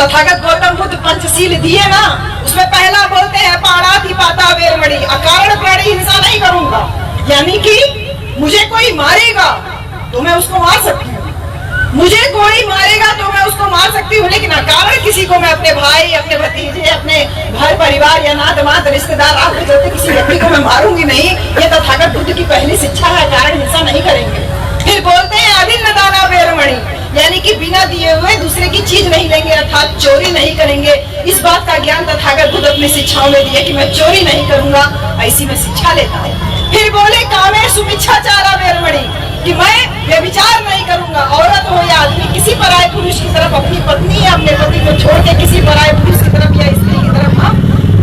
तथागत गौतम बुद्ध पंचशील दिए ना, उसमें पहला बोलते हैं पाणाति पाता वेरमणि, अकारण प्राणी हिंसा नहीं करूंगा। यानी कि मुझे कोई मारेगा तो मैं उसको मार सकती हूँ, मुझे कोई मारेगा तो मैं उसको मार सकती हूँ, लेकिन अकारण किसी को मैं अपने भाई, अपने भतीजे, अपने घर परिवार या नात मात रिश्तेदार आप चलते किसी व्यक्ति को मैं मारूंगी नहीं। ये तथागत बुद्ध की पहली शिक्षा है, अकारण हिंसा नहीं करेंगे। फिर बोलते हैं अभिन्न दाना वेरमणि, यानी कि बिना दिए हुए दूसरे की चीज नहीं लेंगे, अर्थात चोरी नहीं करेंगे। इस बात का ज्ञान तथागत बुद्ध अपनी शिक्षाओं में दिए कि मैं चोरी नहीं करूंगा, ऐसी में शिक्षा लेता है। फिर बोले कामे सुमिच्छाचारा वेरमणि, कि मैं व्यभिचार नहीं करूंगा। औरत हो या आदमी, किसी पराये पुरुष की तरफ, अपनी पत्नी या अपने पति को छोड़ के किसी पराये पुरुष की तरफ या स्त्री की तरफ हम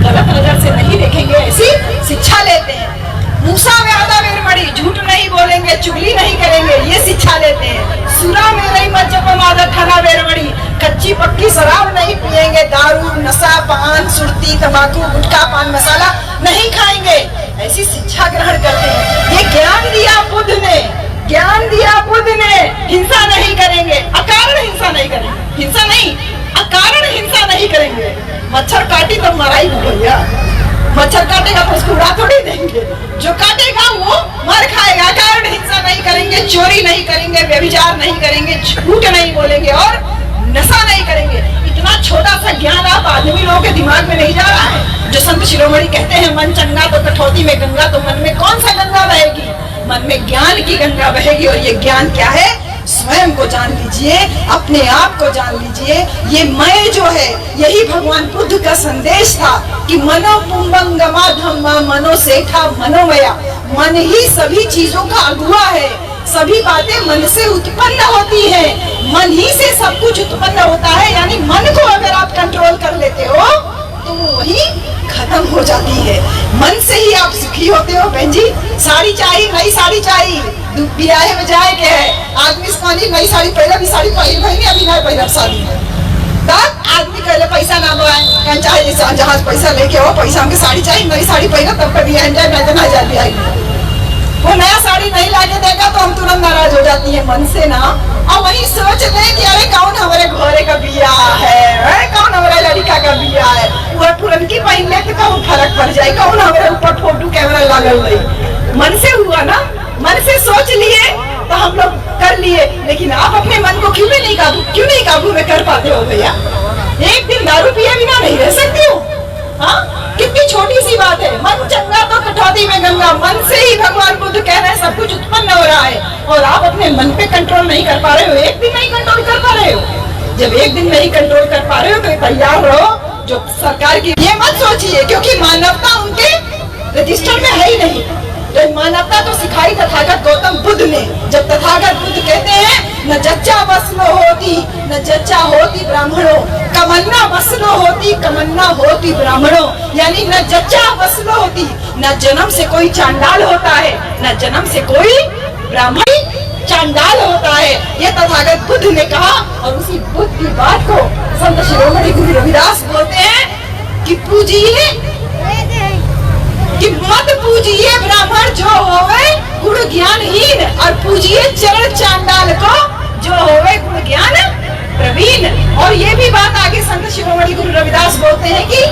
गलत नजर से नहीं देखेंगे, ऐसी शिक्षा लेते हैं। मूसा व्यादा वेरमणि, झूठ नहीं बोलेंगे, चुगली नहीं करेंगे, ये शिक्षा लेते हैं। सुरा मेरे मज्जपमादा ठाना वेरमणि, कच्ची पक्की शराब नहीं पिएंगे, दारू नशा पान सुरती तंबाकू गुटखा पान मसाला नहीं खाएंगे, ऐसी शिक्षा ग्रहण करते हैं। ये ज्ञान दिया बुद्ध ने, ज्ञान दिया बुद्ध ने। हिंसा नहीं करेंगे, अकारण हिंसा नहीं करेंगे, हिंसा नहीं अकारण हिंसा नहीं करेंगे। मच्छर काटी तो मराई भैया, मच्छर काटेगा तो उसको उड़ा थोड़ी देंगे, जो काटेगा वो मर खाएगा। अकारण हिंसा नहीं करेंगे, चोरी नहीं करेंगे, व्यभिचार नहीं करेंगे, झूठ नहीं बोलेंगे और नशा नहीं करेंगे। इतना छोटा सा ज्ञान आप आदमी लोगों के दिमाग में नहीं जा रहा है। जो संत शिरोमणि कहते हैं मन चंगा तो कठौती में गंगा, तो मन में कौन सा गंगा बहेगी? मन में ज्ञान की गंगा बहेगी। और ये ज्ञान क्या है? स्वयं को जान लीजिए, अपने आप को जान लीजिए। ये मैं जो है, यही भगवान बुद्ध का संदेश था कि मनो पुंबंगमा धम्मा मनो सेठा मनोमया। मन ही सभी चीजों का अगुआ है, सभी बातें मन से उत्पन्न होती हैं, मन ही से सब कुछ उत्पन्न होता है। यानी मन को अगर आप कंट्रोल कर लेते हो तो वो वही खत्म हो जाती है। मन से ही आप सुखी होते हो। बहन जी, साड़ी चाहिए, नई साड़ी चाहिए, ब्याह में जाए के है, आदमी से नई साड़ी पहले भी साड़ी पहले भाई अभी नहीं पहले शादी है, तब आदमी कहले पैसा ना बोए चाहे जहाज पैसा लेके हो, पैसा हमके साड़ी चाहिए, नई साड़ी पहले तब कभी एंजॉय नहीं देना जाती आएगी। वो नया साड़ी नहीं लाके देगा तो हम तुरंत नाराज हो जाती है मन से ना। और वही सोच ले कि अरे कौन हमारे घोड़े का बिया है, कौन हमारे लड़का का बिया है, वो पुरनकी पहन ले तो कौन फर्क पड़ जाए, कौन हमारे ऊपर फोटो कैमरा लागल रही। मन से हुआ ना, मन से सोच लिए तो हम लोग कर लिए। लेकिन आप अपने मन को क्यों नहीं काबू में कर पाते हो भैया? एक दिन दारू पिए बिना नहीं रह सकती हो। हाँ, कितनी छोटी सी बात है। मन चंगा तो कठौती में गंगा। मन से ही भगवान बुद्ध कह रहे हैं सब कुछ उत्पन्न हो रहा है, और आप अपने मन पे कंट्रोल नहीं कर पा रहे हो, एक दिन नहीं कंट्रोल कर पा रहे हो। जब एक दिन नहीं कंट्रोल कर पा रहे हो तो तैयार रहो जो सरकार की, ये मत सोचिए क्योंकि मानवता उनके रजिस्टर में है ही नहीं। तो मानवता तो सिखाई तथागत गौतम बुद्ध ने। जब तथागत बुद्ध कहते हैं न जच्चा वस्लो होती न जच्चा होती ब्राह्मणों, कमन्ना वस्लो होती कमन्ना होती ब्राह्मणों। यानी न जच्चा वस्लो होती, न जन्म से कोई चांडाल होता है, न जन्म से कोई ब्राह्मण चांडाल होता है। ये तथागत बुद्ध ने कहा। और उसी बुद्ध की बात को संत शिरोमणि गुरु रविदास बोलते हैं कि पूजिए, कि मत पूजिए ब्राह्मण जो होवे गुण ज्ञानहीन, और पूजिए चरण चांडाल को जो होवे गुण ज्ञान प्रवीण। और ये भी बात आगे संत शिरोमणि गुरु रविदास बोलते हैं कि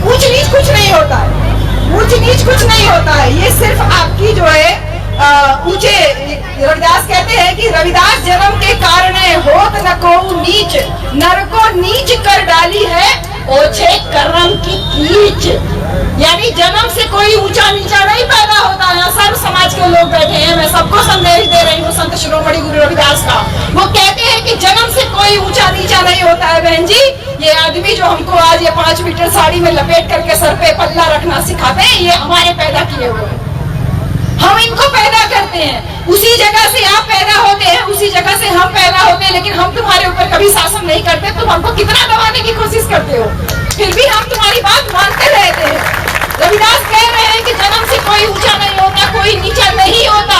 ऊंच नीच कुछ नहीं होता है, ऊंच नीच कुछ नहीं होता है। ये सिर्फ आपकी जो है ऊंचे, रविदास कहते हैं कि रविदास जन्म के कारण होत न को नीच, नर को नीच कर डाली है ओछे कर्म की कीच। यानी जन्म से कोई ऊंचा नीचा नहीं पैदा होता है। सब समाज के लोग बैठे हैं, मैं सबको संदेश दे रही हूँ संत शिरोमणि गुरु रविदास का। वो कहते हैं कि जन्म से कोई ऊंचा नीचा नहीं होता है। बहन जी, ये आदमी जो हमको आज ये 5 मीटर साड़ी में लपेट करके सर पे पल्ला रखना सिखाते हैं, ये हमारे पैदा किए हुए, हम इनको पैदा करते हैं। उसी जगह से आप पैदा होते हैं, उसी जगह से हम पैदा होते हैं, लेकिन हम तुम्हारे ऊपर कभी शासन नहीं करते। तुम हमको कितना दबाने की कोशिश करते हो, फिर भी हम तुम्हारी बात मानते रहते हैं। रविदास कह रहे हैं कि जन्म से कोई ऊंचा नहीं होता, कोई नीचा नहीं होता।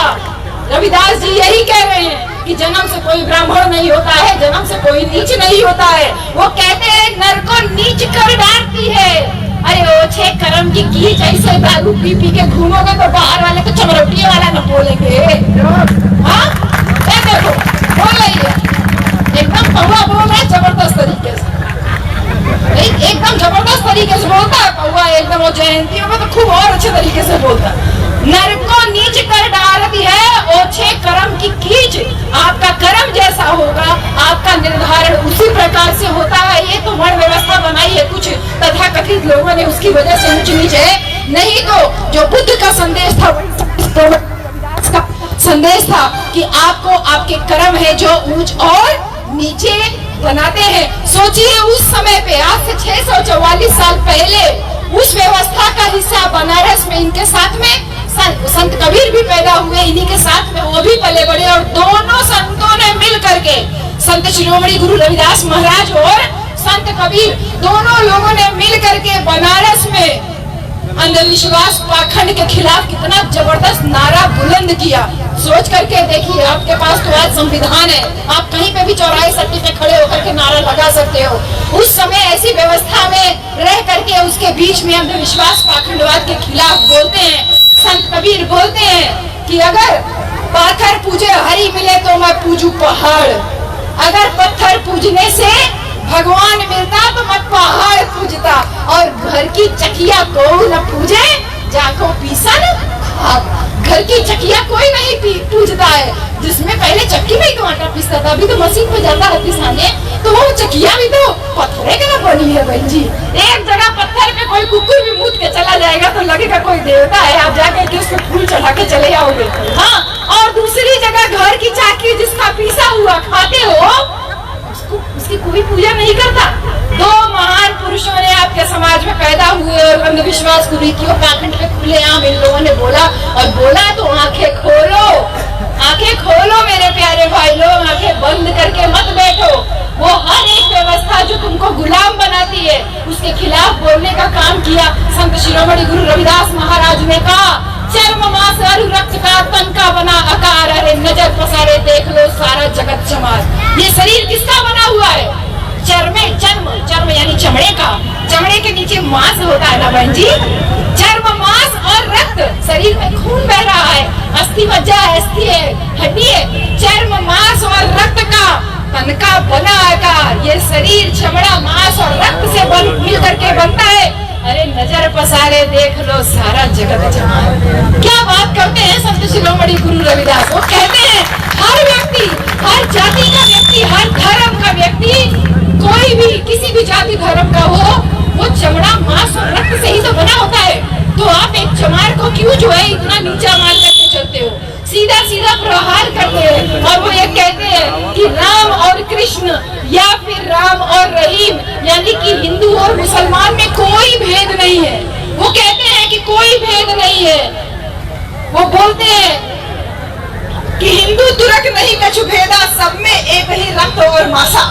रविदास जी यही कह रहे हैं कि जन्म से कोई ब्राह्मण नहीं होता है, जन्म से कोई नीच नहीं होता है। वो कहते हैं नर को नीच कर डालती है। अरे ओछे कर्म की कीच, ऐसे दारू पी पी के घूमोगे तो बाहर वाले को चमरोटी वाला न बोलेंगे। हाँ, देखो बोल रही है, एकदम पौवा बोल रहा है जबरदस्त तरीके से। एकदम जबरदस्त तरीके से बोलता है कौवा, एकदम वो जयंतियों में तो खूब और अच्छे तरीके से बोलता है। नर को नीच कर डालती है ओछे कर्म की कीच, आपका कर्म जैसा होगा आपका निर्धारण उसी प्रकार से होता है। ये तो वर्ण व्यवस्था बनाई है कुछ तथाकथित लोगों ने, उसकी वजह से ऊंच नीच है, नहीं तो जो बुद्ध का संदेश था रविदास का संदेश था कि आपको आपके कर्म है जो ऊंच और नीचे बनाते हैं। सोचिए उस समय पे, आज से 644 साल पहले उस व्यवस्था का हिस्सा बनारस में इनके साथ में संत कबीर भी पैदा हुए, इन्हीं के साथ में वो भी पले बड़े, और दोनों संतों ने मिल करके, संत शिरोमणि गुरु रविदास महाराज और संत कबीर, दोनों लोगों ने मिल करके बनारस में अंधविश्वास पाखंड के खिलाफ कितना जबरदस्त नारा बुलंद किया। सोच करके देखिए, आपके पास तो आज संविधान है, आप कहीं पे भी चौराहे सट्टी पे खड़े होकर के नारा लगा सकते हो। उस समय ऐसी व्यवस्था में रह करके उसके बीच में अंधविश्वास पाखंडवाद के खिलाफ बोलते हैं। संत कबीर बोलते हैं कि अगर पाथर पूजे हरि मिले तो मैं पूजू पहाड़, अगर पत्थर पूजने से भगवान मिलता तो मैं पहाड़ पूजता, और घर की चकिया को न पूजे जाको पीसा न। घर की चकिया कोई नहीं पूजता है, जिसमें पहले चक्की में ही तो आटा पीसता था, अभी तो मशीन पे जाता है पिसाने, तो वो चकिया भी तो पत्थरे के ना बनी है बहन जी। एक जगह पत्थर पे कोई कुकुर भी मूत के चला जाएगा तो लगेगा कोई देवता है, आप जाकर के उसको फूल चढ़ा के चले आओगे। हाँ, और दूसरी जगह घर की चाकी जिसका पीसा हुआ खाते हो, उसकी कोई पूजा नहीं करता। दो महान पुरुषों ने आपके समाज में पैदा हुए और अंधविश्वास कुरीतियों पाखंड पे खुलेआम इन लोगों ने बोला, और बोला तो आंखें खोलो, आंखें खोलो मेरे प्यारे भाई लोग, आंखें बंद करके मत बैठो। वो हर एक व्यवस्था जो तुमको गुलाम बनाती है उसके खिलाफ बोलने का काम किया। संत शिरोमणि गुरु रविदास महाराज ने कहा, चर्म मांस अरु रक्त का तन का बना आकार, अरे नजर पसारे देख लो सारा जगत चमार। ये शरीर किसका बना हुआ है? चर्म यानी चमड़े का, चमड़े के नीचे मांस होता है ना बहन जी, चर्म मांस और रक्त, शरीर में खून बह रहा है, अस्थि मज्जा है, अस्थि है, हड्डी है, चर्म मांस और रक्त का तन का बना आकार, ये शरीर चमड़ा मांस और रक्त से मिल करके बनता है। अरे नजर पसारे देख लो सारा जगत जमार। क्या बात करते हैं संत शिरोमणि गुरु रविदास। वो कहते हैं हर व्यक्ति, हर जाति का व्यक्ति, हर धर्म का व्यक्ति, कोई भी किसी भी जाति धर्म का हो, वो चमड़ा मांस और रक्त से ही तो बना होता है। तो आप एक चमार को क्यों जो है इतना नीचा मान करके चलते हो, सीधा सीधा प्रहार करते हैं। और वो ये कहते हैं कि राम और कृष्ण या फिर राम और रहीम, यानी कि हिंदू और मुसलमान में कोई भेद नहीं है। वो कहते हैं कि कोई भेद नहीं है। वो बोलते हैं कि हिंदू तुरक नहीं कछु भेदा, सब में एक ही रक्त और मासा।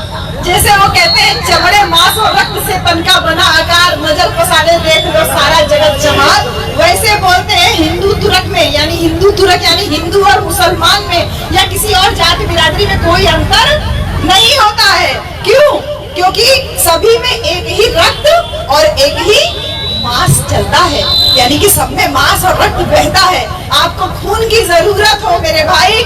जैसे वो कहते हैं चमड़े मांस और रक्त से तन का बना आकार, नजर पसारे देख लो सारा जगत जमाल, वैसे बोलते हैं हिंदू तुरक में, यानी हिंदू तुरक यानी हिंदू और मुसलमान में या किसी और जाति बिरादरी में कोई अंतर नहीं होता है। क्यों? क्योंकि सभी में एक ही रक्त और एक ही मांस चलता है, यानी कि सब में मांस और रक्त बहता है। आपको खून की जरूरत हो मेरे भाई,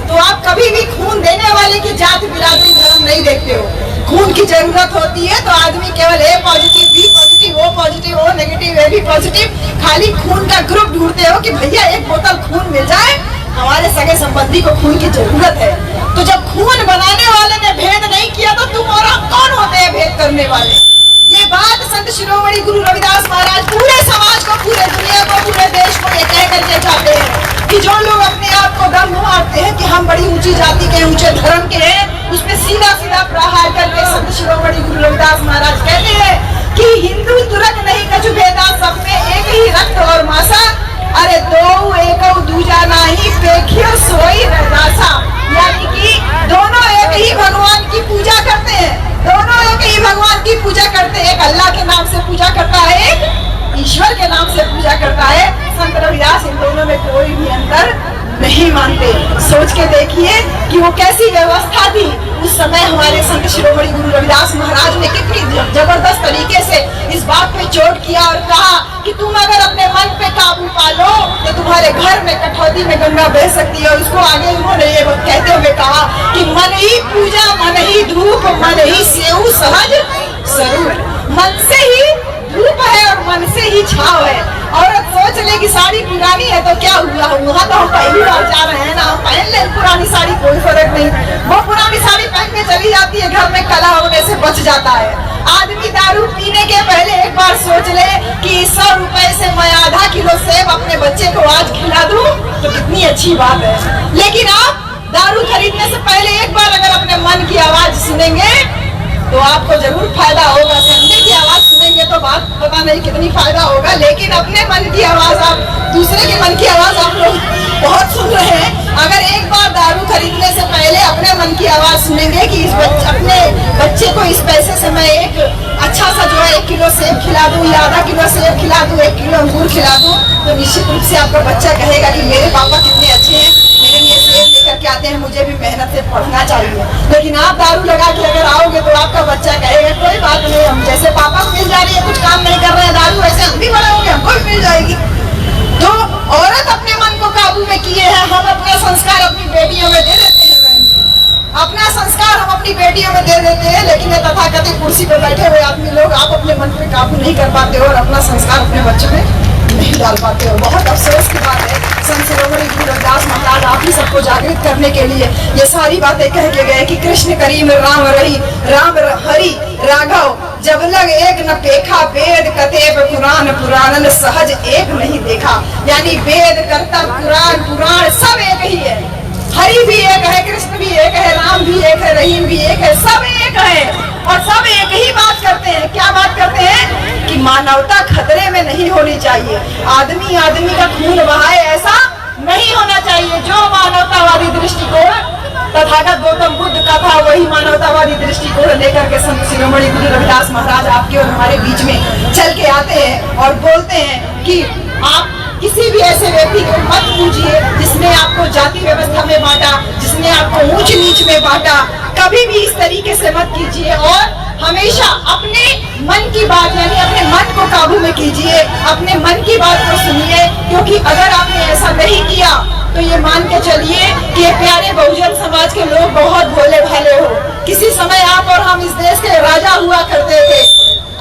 तो आप कभी भी खून देने वाले की जाति बिरादरी धर्म नहीं देखते हो। खून की जरूरत होती है तो आदमी केवल A positive, B positive, O positive, O negative, A B positive, खाली खून का ग्रुप ढूंढते हो कि भैया एक बोतल खून मिल जाए, हमारे सगे संबंधी को खून की जरूरत है। तो जब खून बनाने वाले ने भेद नहीं किया तो तुम और हम कौन होते हैं भेद करने वाले? ये बात संत शिरोमणि गुरु रविदास महाराज पूरे समाज को, पूरे दुनिया को, पूरे देश को ये कह करके जाते हैं कि जो लोग अपने आप को दम मारते हैं कि हम बड़ी ऊंची जाति के, ऊंचे धर्म के हैं, उसमें सीधा सीधा प्रहार करके संत शिरोमणि गुरु रविदास महाराज कहते हैं कि हिंदू तुरक नहीं कछु भेदा, सब में एक ही रक्त और मासा, अरे दो एक दूजा नहीं पेखियो सोई रजासा। यानी कि दोनों एक ही भगवान की पूजा करते हैं, दोनों एक ही भगवान की पूजा करते हैं। एक अल्लाह के नाम से पूजा करता है, एक ईश्वर के नाम से पूजा करता है। संत रविदास इन दोनों में कोई भी अंतर नहीं मानते। सोच के देखिए कि वो कैसी व्यवस्था थी उस समय। हमारे संत शिरोमणि गुरु रविदास महाराज ने कितनी जबरदस्त तरीके से इस बात पे चोट किया और कहा कि तुम अगर अपने मन पे काबू पा लो तो तुम्हारे घर में कठौती में गंगा बह सकती है। और उसको आगे उन्होंने ये कहते हुए कहा कि मन ही पूजा, मन ही धूप, मन ही सेऊ सहज स्वरूप। मन से ही धूप है और मन से ही छाव है। औरत सोच ले कि साड़ी पुरानी है तो क्या हुआ, वहाँ तो हम पहली बार जा रहे हैं ना, हम पहन ले पुरानी साड़ी, कोई फर्क नहीं। वो पुरानी साड़ी पहन के चली जाती है, घर में कला होने से बच जाता है। आदमी दारू पीने के पहले एक बार सोच ले कि 100 रुपए से मैं आधा किलो सेब अपने बच्चे को आज खिला दूं तो कितनी अच्छी बात है। लेकिन आप दारू खरीदने से पहले एक बार अगर अपने मन की आवाज सुनेंगे तो आपको जरूर फायदा होगा। संडे की आवाज सुनेंगे तो बात पता नहीं कितनी फायदा होगा, लेकिन अपने मन की आवाज, आप दूसरे के मन की आवाज आप लोग बहुत सुन रहे हैं। अगर एक बार दारू खरीदने से पहले अपने मन की आवाज सुनेंगे कि अपने बच्चे को इस पैसे से मैं एक अच्छा सा जो है 1 किलो सेब खिला दूं या आधा किलो सेब खिला दूं, 1 किलो अंगूर खिला दूं, तो निश्चित रूप से आपका बच्चा कहेगा कि मेरे पापा कितने अच्छे हैं, मेरे लिए सेब लेकर के आते हैं, मुझे भी मेहनत से पढ़ना चाहिए। लेकिन आप दारू लगा के अगर आओगे तो आपका बच्चा कहेगा कोई बात नहीं, हम जैसे पापा को मिल जा रही है, कुछ काम नहीं कर रहे हैं दारू, ऐसे हम भी बड़े होंगे, हमको भी मिल जाएगी। तो औरत अपने मन को काबू में किए हैं, हम अपना संस्कार अपनी बेटियों में दे देते हैं। बहन जी, अपना संस्कार हम अपनी बेटियों में दे देते हैं, लेकिन ये तथाकथित कुर्सी पर बैठे हुए आदमी लोग आप अपने मन पे काबू नहीं कर पाते हो और अपना संस्कार अपने बच्चों में नहीं डाल पाते हो। बहुत अफसोस की बात है। संत शिरोमणि गुरु रविदास महाराज आप ही सबको जागृत करने के लिए ये सारी बातें कह के गए कि कृष्ण करीम राम रही, राम हरि राघव जब लग एक न पेखा, वेद कतेब पुराण पुराणन सहज एक नहीं देखा। यानी वेद कर्तव्य पुराण पुराण सब एक ही है, हरि भी एक है, कृष्ण भी एक है, राम भी एक है, रहीम भी एक है, सब एक है और सब एक ही बात करते हैं। क्या बात करते हैं कि मानवता खतरे में नहीं होनी चाहिए, आदमी आदमी का खून बहाए ऐसा नहीं होना चाहिए। जो मानवतावादी दृष्टिकोण तथागत गौतम बुद्ध का था, वही मानवतावादी दृष्टिकोण लेकर के संत शिरोमणि गुरु रविदास महाराज आपके और हमारे बीच में चल के आते हैं और बोलते हैं कि आप किसी भी ऐसे व्यक्ति को मत पूजिए जिसने आपको जाति व्यवस्था में बांटा, जिसने आपको ऊंच नीच में बांटा। कभी भी इस तरीके से मत कीजिए और हमेशा अपने मन की बात यानी अपने मन को काबू में कीजिए, अपने मन की बात को सुनिए, क्योंकि अगर आपने ऐसा नहीं किया तो ये मान के चलिए कि ये प्यारे बहुजन समाज के लोग बहुत भोले भाले हो। किसी समय आप और हम इस देश के राजा हुआ करते थे,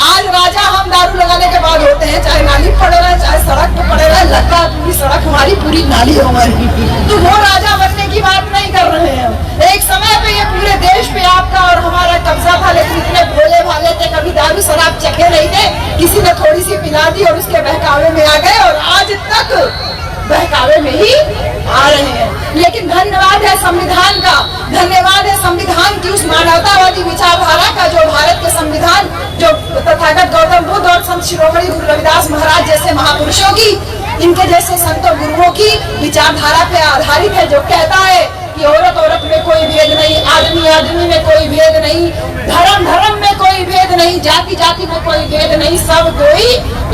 आज राजा हम दारू लगाने के बाद होते हैं, चाहे नाली पड़े रहे चाहे सड़क पे पड़े रहे, लगता है पूरी सड़क हमारी पूरी नाली हमारी। तो वो राजा बनने की बात नहीं कर रहे हैं। एक समय पे ये पूरे देश पे आपका और हमारा कब्जा था, लेकिन इतने भोले भाले थे, कभी दारू शराब चखे नहीं थे, किसी ने थोड़ी सी पिला दी और उसके बहकावे में आ गए और आज तक बहकावे में ही आ रहे हैं। लेकिन धन्यवाद है संविधान का, धन्यवाद है संविधान की उस मानवतावादी विचारधारा का जो भारत के संविधान, जो तथागत गौतम बुद्ध और संत शिरोमणि गुरु रविदास महाराज जैसे महापुरुषों की, इनके जैसे संतों गुरुओं की विचारधारा पे आधारित है, जो कहता है कि औरत औरत में कोई भेद नहीं, आदमी आदमी में कोई भेद नहीं, धर्म धर्म में कोई भेद नहीं, जाति जाति में कोई भेद नहीं, सब कोई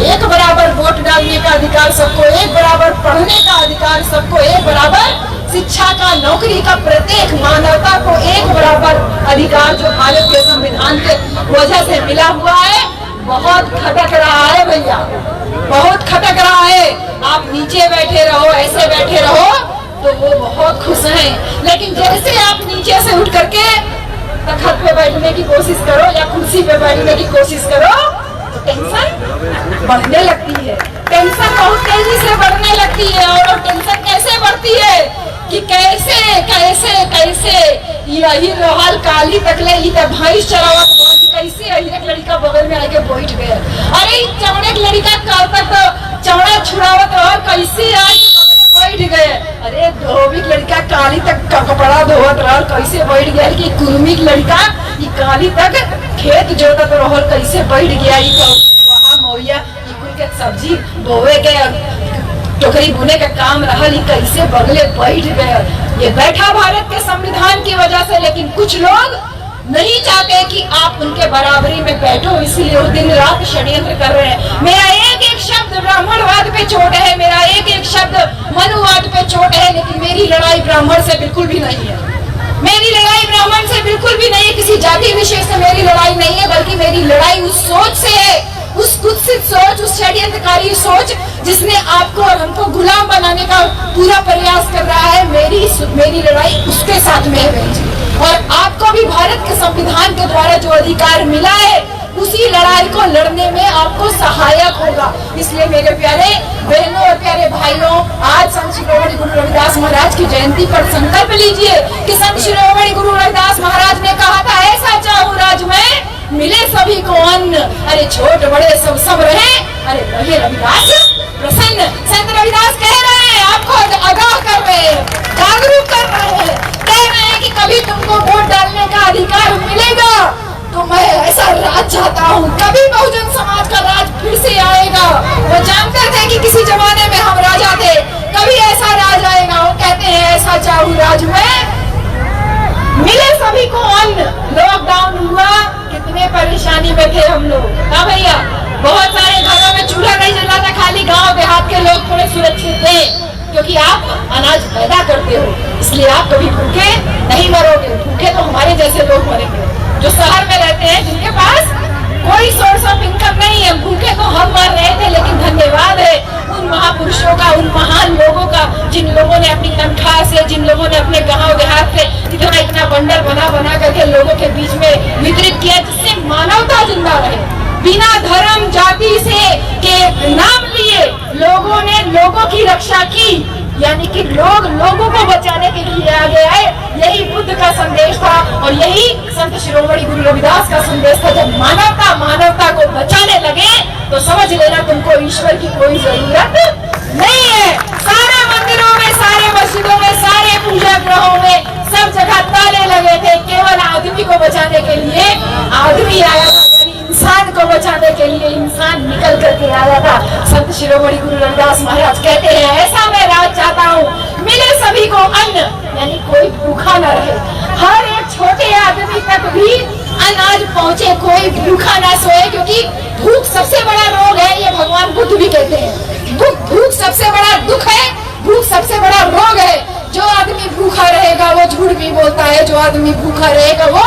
एक बराबर वोट डालने का अधिकार, सबको एक बराबर पढ़ने का अधिकार, सबको एक बराबर शिक्षा का, नौकरी का, प्रत्येक मानवता को एक बराबर अधिकार जो भारत के संविधान के वजह से मिला हुआ है। बहुत खटक रहा है भैया, बहुत खटक रहा है। आप नीचे बैठे रहो, ऐसे बैठे रहो तो वो बहुत खुश हैं, लेकिन जैसे आप नीचे से उठ करके तख्त पे बैठने की कोशिश करो या कुर्सी पे बैठने की कोशिश करो तो टेंशन बढ़ने लगती है, टेंशन बहुत तेजी से बढ़ने लगती है। और टेंशन कैसे बढ़ती है कि कैसे कैसे कैसे यही रोहाल काली तकले भैंस चरावत कैसे यही लड़का बगल में आके बैठ गए, अरे चौड़े लड़का कल तक तो चौड़ा छुड़ावत और कैसे आके बैठ गए, अरे धोबी लड़का काली तक कपड़ा धोवत रहा कैसे बैठ गया, कि कुर्मी लड़का ये काली तक खेत जोतत रहा कैसे बैठ गया, मौया कुल के सब्जी बोवे के टोकरी बुने का काम रहा कैसे बगले बैठ गए। ये बैठा भारत के संविधान की वजह से, लेकिन कुछ लोग नहीं चाहते कि आप उनके बराबरी में बैठो, इसलिए वो दिन रात षड्यंत्र कर रहे हैं। मेरा एक एक शब्द ब्राह्मणवाद पे चोट है, मेरा एक एक शब्द मनुवाद पे चोट है, लेकिन मेरी लड़ाई ब्राह्मण से बिल्कुल भी नहीं है, मेरी लड़ाई ब्राह्मण से बिल्कुल भी नहीं है, किसी जाति विशेष से मेरी लड़ाई नहीं है, बल्कि मेरी लड़ाई उस सोच से है, उस कुत्सित सोच, उस षड्यंत्रकारी सोच जिसने आपको और हमको गुलाम बनाने का पूरा प्रयास कर रहा है। मेरी लड़ाई उसके साथ में है और आपको भी भारत के संविधान के द्वारा जो अधिकार मिला है उसी लड़ाई बुराई को लड़ने में आपको सहायक होगा। इसलिए मेरे प्यारे बहनों और प्यारे भाइयों, आज संत शिरोमणि गुरु रविदास महाराज की जयंती पर संकल्प लीजिए कि संत शिरोमणि गुरु रविदास महाराज ने कहा था, ऐसा चाहूं राज में मिले सभी को अन्न, अरे छोट बड़े सब सब रहे, अरे रहे रविदास प्रसन्न। संत रविदास कह रहे हैं, आपको आगाह कर रहे हैं, जागरूक कर रहे हैं, कह रहे हैं कि कभी तुमको वोट डालने का अधिकार मिलेगा तो मैं ऐसा राज चाहता हूँ, कभी बहुजन समाज का राज फिर से आएगा। वो जानते थे कि किसी जमाने में हम राजा थे, कभी ऐसा राज आएगा। वो कहते हैं, ऐसा चाहूं राज में मिले सभी को अन्न। लॉकडाउन हुआ, कितने परेशानी में थे हम लोग। हाँ भैया, बहुत सारे घरों में चूल्हा नहीं जल रहा था, खाली गांव देहात के लोग थोड़े सुरक्षित थे, क्योंकि आप अनाज पैदा करते हो, इसलिए आप कभी भूखे नहीं मरोगे। भूखे तो हमारे जैसे लोग मरेंगे जो शहर में रहते हैं, जिनके पास कोई सोर्स ऑफ इनकम नहीं है। भूखे तो हम मर रहे थे, लेकिन धन्यवाद है उन महापुरुषों का, उन महान लोगों का, जिन लोगों ने अपनी तनख्वाह से, जिन लोगों ने अपने गांव देहात से इतना बंडल बना करके लोगों के बीच में वितरित किया, जिससे मानवता जिंदा रहे। बिना धर्म जाति से के नाम लिए लोगों ने लोगों की रक्षा की, यानी कि लोग लोगों को बचाने के लिए आगे आए। यही बुद्ध का संदेश था और यही संत शिरोमणि गुरु रविदास का संदेश था। जब मानवता को बचाने लगे तो समझ लेना तुमको ईश्वर की कोई जरूरत नहीं है। सारे मंदिरों में, सारे मस्जिदों में, सारे पूजा गृहों में सब जगह ताले लगे थे, केवल आदमी को बचाने के लिए आदमी आया था, इंसान को बचाने के लिए इंसान निकल करके आया था। संत शिरोमणि गुरु रविदास महाराज कहते हैं, ऐसा मैं राज चाहता हूँ, मिले सभी को अन्न, यानी कोई भूखा न रहे, हर एक छोटे आदमी तक भी अनाज पहुँचे, कोई भूखा ना सोए, क्योंकि भूख सबसे बड़ा रोग है, ये भगवान बुद्ध भी कहते हैं। भूख सबसे बड़ा दुख है, भूख सबसे बड़ा रोग है। जो आदमी भूखा रहेगा वो झूठ भी बोलता है, जो आदमी भूखा रहेगा वो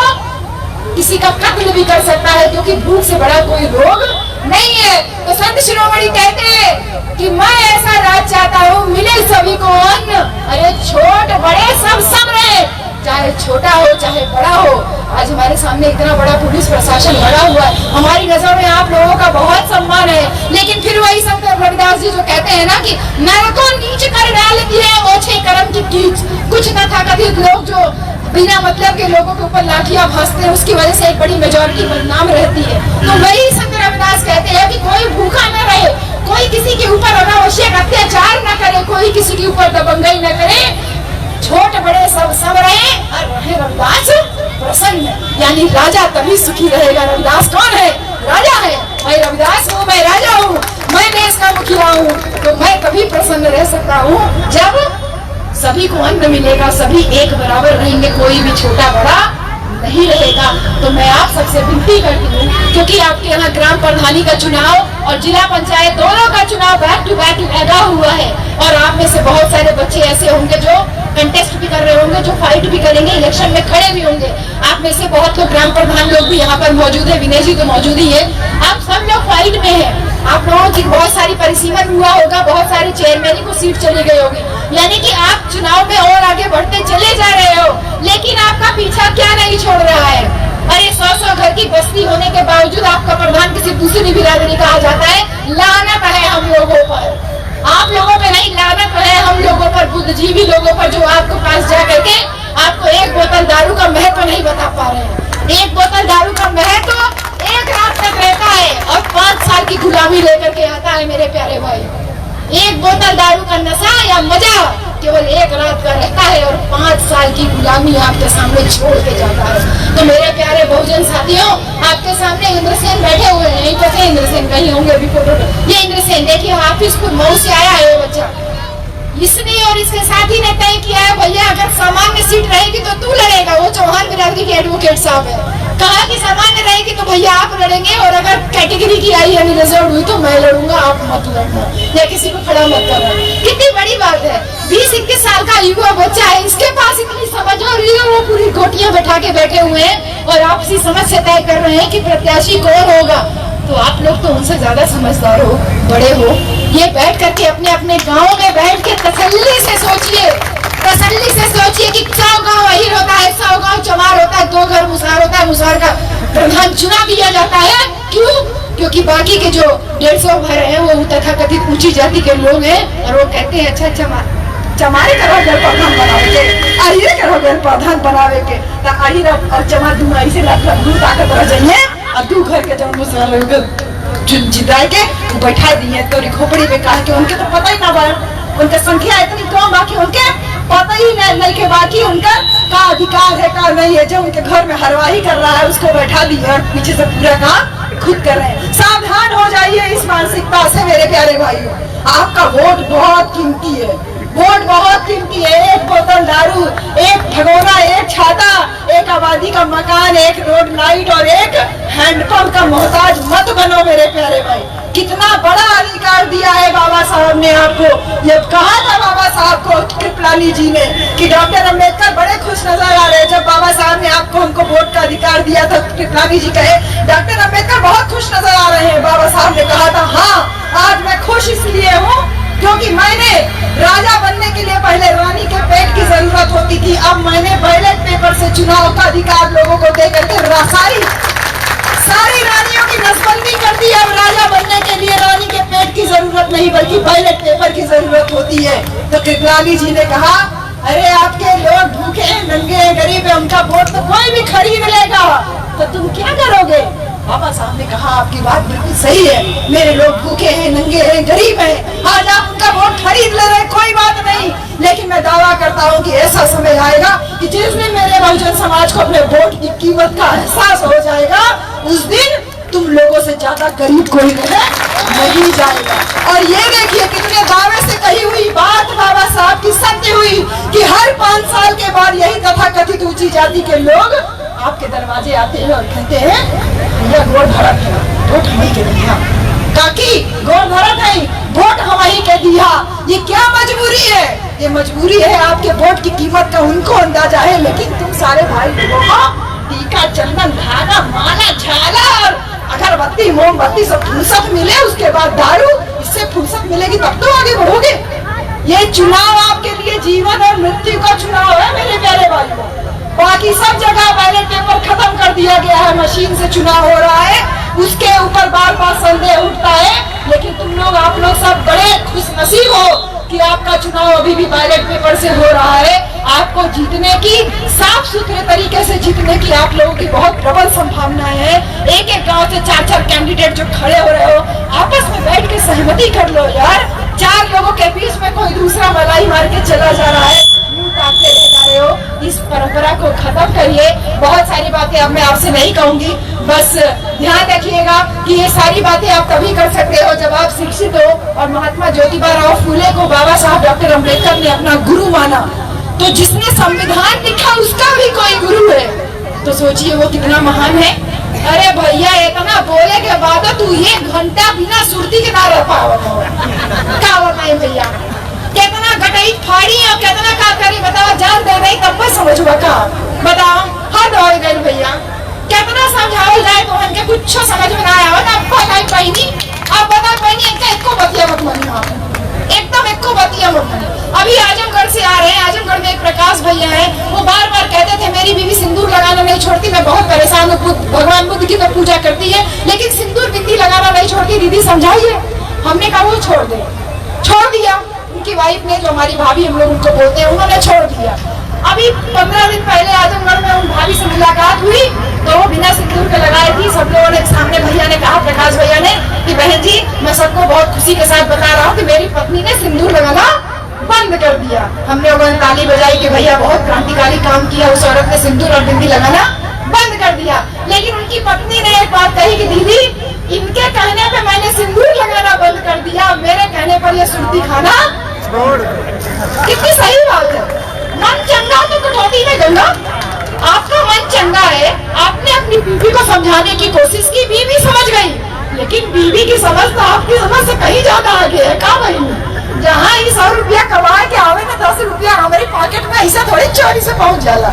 किसी का कत्ल भी कर सकता है, क्योंकि भूख से बड़ा कोई रोग नहीं है। तो संत शिरोमणि कहते हैं कि मैं ऐसा राज चाहता हूँ, मिले सभी को अन्न, अरे छोट बड़े सब रहे, चाहे छोटा हो चाहे बड़ा हो। आज हमारे सामने इतना बड़ा पुलिस प्रशासन लगा हुआ है, हमारी नजर में आप लोगों का बहुत सम्मान है, लेकिन फिर वही संत रविदास जी जो कहते हैं ना कि नर को नीच कर डाल दिए ओछे कर्म की कीच। कुछ तथाकथित लोग जो बिना मतलब के लोगों के ऊपर लाठियां भांजते हैं, उसकी वजह से एक बड़ी मेजोरिटी बदनाम रहती है। तो वही संत रविदास कहते हैं कि कोई भूखा न रहे, कोई किसी के ऊपर अनावश्यक अत्याचार न करे, कोई किसी के ऊपर दबंगई न करे, छोट बड़े सब रहे और रहे रविदास प्रसन्न। यानी राजा तभी सुखी रहेगा। रविदास कौन है? राजा है। मैं रविदास हूँ, मैं राजा हूँ, मैं देश का मुखिया हूँ, तो मैं तभी प्रसन्न रह सकता हूँ जब सभी को अन्न मिलेगा, सभी एक बराबर रहेंगे, कोई भी छोटा बड़ा नहीं रहेगा। तो मैं आप सबसे विनती करती हूँ, क्योंकि आपके यहाँ ग्राम प्रधानी का चुनाव और जिला पंचायत दोनों का चुनाव बैक टू बैक लगा हुआ है, और आप में से बहुत सारे बच्चे ऐसे होंगे जो कंटेस्ट भी कर रहे होंगे, जो फाइट भी करेंगे, इलेक्शन में खड़े भी होंगे। आप में से बहुत लोग ग्राम प्रधान लोग भी यहाँ पर मौजूद है, विनय जी तो मौजूद ही है। आप सब लोग फाइट में है, आप लोगों की बहुत सारी परिसीमन हुआ होगा, बहुत सारी चेयरमैनी को सीट चली गई होगी, यानी कि आप चुनाव में और आगे बढ़ते चले जा रहे हो, लेकिन आपका पीछा क्या नहीं छोड़ रहा है। अरे 100 घर की बस्ती होने के बावजूद आपका प्रधान किसी दूसरी बिरादरी कहा जाता है। लानत है हम लोगों पर, आप लोगों पे नहीं, लानत है हम लोगों पर, बुद्धिजीवी लोगों पर, जो आपके पास जा करके आपको एक बोतल दारू का महत्व नहीं बता पा रहे हैं। एक बोतल दारू का महत्व एक रात तक रहता है और 5 साल की गुलामी लेकर के आता है मेरे प्यारे भाई। एक बोतल दारू का नशा या मजा केवल एक रात का रहता है और 5 साल की गुलामी आपके सामने छोड़ के जाता है। तो मेरे प्यारे बहुजन साथियों, आपके सामने इंद्रसेन बैठे हुए हैं, नहीं पता इंद्रसेन कहीं होंगे अभी फोटो। ये इंद्रसेन देखिए, हाफिजपुर मऊ से आया है वो बच्चा। इसने और इसके साथी ने तय किया है, भैया अगर सामान्य सीट रहेगी तो तू लड़ेगा। वो चौहान बिरादरी के एडवोकेट साहब है, कहा कि सामान्य रहेगी तो भैया आप लड़ेंगे, और अगर कैटेगरी की आई यानी रिजर्व हुई तो मैं लड़ूंगा, आप मत लड़ना या किसी को खड़ा मत करना। कितनी बड़ी बात है, 20-21 साल का युवा बच्चा है, इसके पास इतनी समझ हो रही है, वो पूरी गोटियां बैठा के बैठे हुए हैं और आपसी समझ से तय कर रहे हैं कि प्रत्याशी कौन होगा। तो आप लोग तो उनसे ज्यादा समझदार हो, बड़े हो, ये बैठ करके अपने अपने गाँव में बैठ के तसल्ली से सोचिए, तसल्ली से सोचिए कि 100 गाँव अहीर होता है, 100 गाँव चमार होता है, 2 घर मुसार होता है, मुसार का प्रधान चुना दिया जाता है। क्यों? क्योंकि बाकी के जो 150 घर हैं वो तथाकथित ऊंची जाति के लोग हैं और वो कहते हैं अच्छा चमारे करो घर प्रधान बनावे के, आहिरे करो घर प्रधान बनावे के, तो आहिर और चमा दू ऐसे लग ताकत रह जाइए और दू घर के जन्म से लोग जिताए के बैठा दिए तो खोपड़ी में कहा कि उनके तो पता ही ना बा, उनका संख्या इतनी कम बाकी उनके पता ही नहीं के बाकी उनका का अधिकार है का नहीं है। जो उनके घर में हरवाही कर रहा है उसको बैठा दिए और पीछे से पूरा काम खुद कर रहे हैं। सावधान हो जाइए इस मानसिकता से मेरे प्यारे भाइयों। आपका वोट बहुत कीमती है, वोट बहुत कीमती है। एक बोतल दारू, एक भगोना, एक छाता, एक आबादी का मकान, एक रोड लाइट और एक हैंडपंप का मोहताज मत बनो मेरे प्यारे भाई। कितना बड़ा अधिकार दिया है बाबा साहब ने आपको। ये कहा था बाबा साहब को कृपलानी जी ने कि डॉक्टर अम्बेडकर बड़े खुश नजर आ रहे हैं। जब बाबा साहब ने आपको हमको वोट का अधिकार दिया था कृपलानी जी कहे डॉक्टर अम्बेडकर बहुत खुश नजर आ रहे हैं। बाबा साहब ने कहा था हाँ आज मैं खुश इसलिए हूँ क्योंकि मैंने राजा बनने के लिए पहले रानी के पेट की जरूरत होती थी, अब मैंने बैलेट पेपर से चुनाव का अधिकार लोगों को दे करके सारी रानियों की नसबंदी कर दी। अब राजा बनने के लिए रानी के पेट की जरूरत नहीं बल्कि बैलेट पेपर की जरूरत होती है। तो कृपलानी जी ने कहा अरे आपके लोग भूखे हैं, नंगे हैं, गरीब है, उनका वोट तो कोई भी खरीद लेगा, तो तुम क्या करोगे? बाबा साहब ने कहा आपकी बात बिल्कुल सही है, मेरे लोग भूखे हैं, नंगे हैं, गरीब हैं, आज आप उनका वोट खरीद ले रहे कोई बात नहीं, लेकिन मैं दावा करता हूँ कि ऐसा समय आएगा कि जिस दिन मेरे बहुजन समाज को अपने वोट की कीमत का एहसास हो जाएगा उस दिन तुम लोगों से ज्यादा गरीब कोई नहीं जाएगा। और ये देखिए कितने दावे से कही हुई बात बाबा साहब की सत्य हुई कि हर 5 साल के बाद यही तथाकथित ऊंची जाति के लोग आपके दरवाजे आते हैं और कहते हैं भैया गोड़ धरत है, वोट हमें के दिया, ताकि गोड़ धरत है, वोट हमें के दिया। ये क्या मजबूरी है? ये मजबूरी है आपके वोट की कीमत का उनको अंदाजा है, लेकिन तुम सारे भाई लोगों को टीका, चंदन, धागा, माला, झालर, अगरबत्ती, मोमबत्ती सब फुर्सत मिले, उसके बाद दारू, इससे फुर्सत मिलेगी तब तो आगे बढ़ोगे। ये चुनाव आपके लिए जीवन और मृत्यु का चुनाव है मेरे प्यारे भाइयों। बाकी सब जगह बैलेट पेपर खत्म कर दिया गया है, मशीन से चुनाव हो रहा है, उसके ऊपर बार बार संदेह उठता है, लेकिन तुम लोग आप लोग सब बड़े खुश नसीब हो कि आपका चुनाव अभी भी बैलेट पेपर से हो रहा है। आपको जीतने की, साफ सुथरे तरीके से जीतने की आप लोगों की बहुत प्रबल संभावनाएं हैं। एक एक गांव से 4-4 कैंडिडेट जो खड़े हो रहे हो, आपस में बैठ के सहमति कर लो यार। 4 लोगों के बीच में कोई दूसरा मलाई मार के चला जा रहा है, मुंह ताकते रह जा रहे हो। इस परंपरा को खत्म करिए। बहुत सारी बातें अब मैं आपसे नहीं कहूंगी, बस ध्यान रखिएगा कि ये सारी बातें आप तभी कर सकते हो जब आप शिक्षित हो। और महात्मा ज्योतिबा राव फूले को बाबा साहब डॉक्टर अम्बेडकर ने अपना गुरु माना, तो जिसने संविधान लिखा उसका भी कोई गुरु है, तो सोचिए वो कितना महान है। अरे भैया इतना बोले के बाद तू 1 घंटा बिना सुरती के ना रह पाओ नहीं भैया, कितना गटई फाड़ी और कितना का करी बताओ, जान दे रही तब पर समझुआ का बताओ, हद हो गई भैया। कितना समझाओ जाए तो हमके कुछ समझ में ना आवे ना बताई पहिनी। अब बता पहिनी इनका एको बतिया मत मानी, आप एकदम एको बतिया मत मानी। अभी आजमगढ़ से आ रहे हैं, आजमगढ़ में एक प्रकाश भैया है, वो बार बार कहते थे मेरी बीवी सिंदूर लगाना नहीं छोड़ती, मैं बहुत परेशान हूँ, भगवान बुद्ध की तो पूजा करती है लेकिन सिंदूर बिंदी लगाना नहीं छोड़ती, दीदी समझाइए। हमने कहा वो छोड़ दे, छोड़ दिया। उनकी वाइफ ने, जो हमारी भाभी हम लोग उनको बोलते हैं, उन्होंने छोड़ दिया। अभी 15 दिन पहले आजमगढ़ में उन भाभी से मुलाकात हुई तो वो बिना सिंदूर के लगाई थी। सब लोगों ने सामने भैया ने कहा, प्रकाश भैया ने, कि बहन जी मैं सबको बहुत खुशी के साथ बता रहा हूँ कि मेरी पत्नी ने सिंदूर लगाना बंद कर दिया। हमने लोगों ताली बजाई कि भैया बहुत क्रांतिकारी काम किया, उस औरत ने सिंदूर और बिंदी लगाना बंद कर दिया। लेकिन उनकी पत्नी ने एक बात कही कि दीदी इनके कहने पे मैंने सिंदूर लगाना बंद कर दिया, मेरे कहने पर ये सुर्ती खाना छोड़। कितनी सही बात है। मन चंगा तो कटौती में गंगा। आपका मन चंगा है, आपने अपनी बीवी को समझाने की कोशिश की, बीवी समझ गई, लेकिन बीवी की समझ तो आपकी समझ से कहीं ज्यादा आगे है। का भाई जहाँ 100 रुपया कमा के आवे ना 10 रुपया हमारी पॉकेट में ऐसा थोड़ी चोरी से पहुंच जाला।